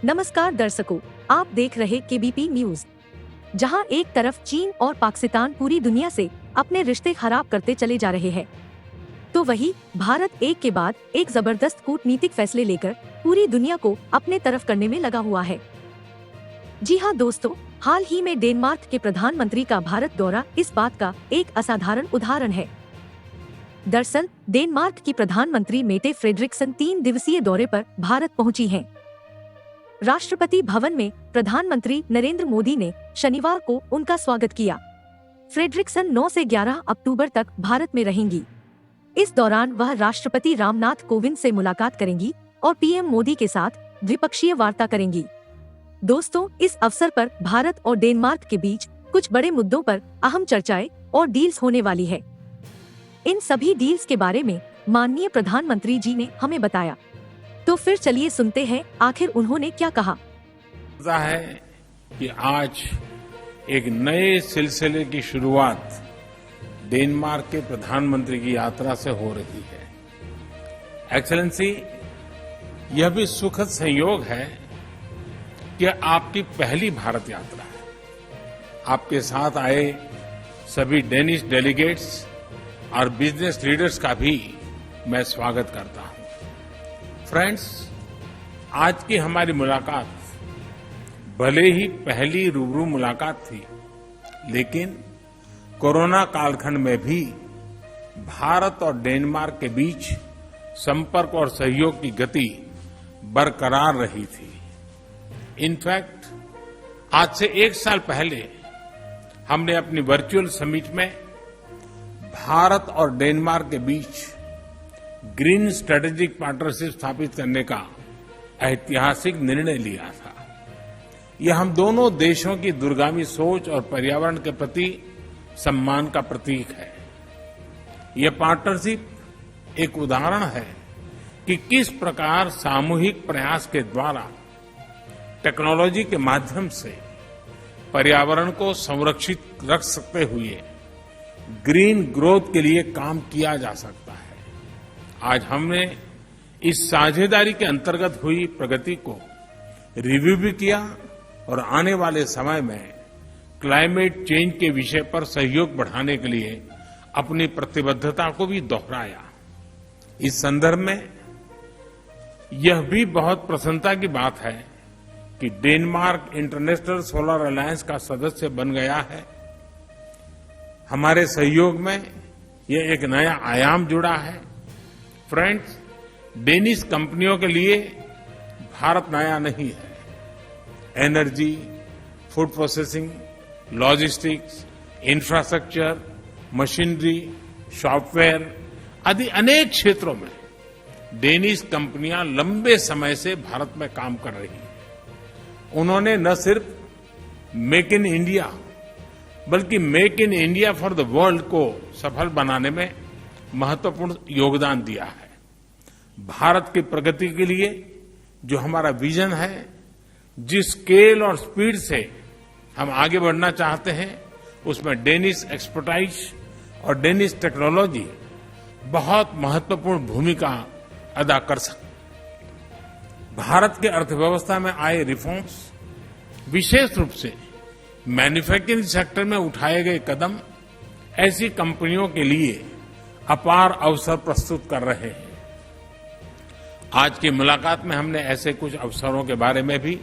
नमस्कार दर्शकों, आप देख रहे केबीपी न्यूज। जहां एक तरफ चीन और पाकिस्तान पूरी दुनिया से अपने रिश्ते खराब करते चले जा रहे हैं, तो वहीं भारत एक के बाद एक जबरदस्त कूटनीतिक फैसले लेकर पूरी दुनिया को अपने तरफ करने में लगा हुआ है। जी हां दोस्तों, हाल ही में डेनमार्क के प्रधानमंत्री का भारत दौरा इस बात का एक असाधारण उदाहरण है। दरअसल डेनमार्क की प्रधानमंत्री मेटे फ्रेडरिक्सन 3 दिवसीय दौरे पर भारत पहुंची हैं। राष्ट्रपति भवन में प्रधानमंत्री नरेंद्र मोदी ने शनिवार को उनका स्वागत किया। फ्रेडरिक्सन 9 से 11 अक्टूबर तक भारत में रहेंगी। इस दौरान वह राष्ट्रपति रामनाथ कोविंद से मुलाकात करेंगी और पीएम मोदी के साथ द्विपक्षीय वार्ता करेंगी। दोस्तों, इस अवसर पर भारत और डेनमार्क के बीच कुछ बड़े मुद्दों पर अहम चर्चाएं और डील्स होने वाली है। इन सभी डील्स के बारे में माननीय प्रधानमंत्री जी ने हमें बताया, तो फिर चलिए सुनते हैं आखिर उन्होंने क्या कहा। है कि आज एक नए सिलसिले की शुरुआत डेनमार्क के प्रधानमंत्री की यात्रा से हो रही है। एक्सेलेंसी, यह भी सुखद संयोग है कि आपकी पहली भारत यात्रा है। आपके साथ आए सभी डेनिश डेलीगेट्स और बिजनेस लीडर्स का भी मैं स्वागत करता हूं। फ्रेंड्स, आज की हमारी मुलाकात भले ही पहली रूबरू मुलाकात थी, लेकिन कोरोना कालखंड में भी भारत और डेनमार्क के बीच संपर्क और सहयोग की गति बरकरार रही थी। इनफैक्ट, आज से 1 साल पहले हमने अपनी वर्चुअल समिट में भारत और डेनमार्क के बीच ग्रीन स्ट्रेटेजिक पार्टनरशिप स्थापित करने का ऐतिहासिक निर्णय लिया था। यह हम दोनों देशों की दूरगामी सोच और पर्यावरण के प्रति सम्मान का प्रतीक है। यह पार्टनरशिप एक उदाहरण है कि किस प्रकार सामूहिक प्रयास के द्वारा टेक्नोलॉजी के माध्यम से पर्यावरण को संरक्षित रख सकते हुए ग्रीन ग्रोथ के लिए काम किया जा सकता है। आज हमने इस साझेदारी के अंतर्गत हुई प्रगति को रिव्यू भी किया और आने वाले समय में क्लाइमेट चेंज के विषय पर सहयोग बढ़ाने के लिए अपनी प्रतिबद्धता को भी दोहराया। इस संदर्भ में यह भी बहुत प्रसन्नता की बात है कि डेनमार्क इंटरनेशनल सोलर अलायंस का सदस्य बन गया है। हमारे सहयोग में यह एक नया आयाम जुड़ा है। फ्रेंड्स, डेनिश कंपनियों के लिए भारत नया नहीं है। Energy, food processing, logistics, infrastructure, machinery, software आदि अनेक क्षेत्रों में डेनिश कंपनियां लंबे समय से भारत में काम कर रही हैं। उन्होंने न सिर्फ मेक इन इंडिया बल्कि make in India for the world को सफल बनाने में महत्वपूर्ण योगदान दिया है। भारत की प्रगति के लिए जो हमारा विजन है, जिस स्केल और स्पीड से हम आगे बढ़ना चाहते हैं, उसमें डेनिश एक्सपर्टाइज और डेनिश टेक्नोलॉजी बहुत महत्वपूर्ण भूमिका अदा कर सकती है। भारत की अर्थव्यवस्था में आए रिफॉर्म्स, विशेष रूप से मैन्युफैक्चरिंग सेक्टर में उठाए गए कदम ऐसी कंपनियों के लिए अपार अवसर प्रस्तुत कर रहे हैं। आज की मुलाकात में हमने ऐसे कुछ अवसरों के बारे में भी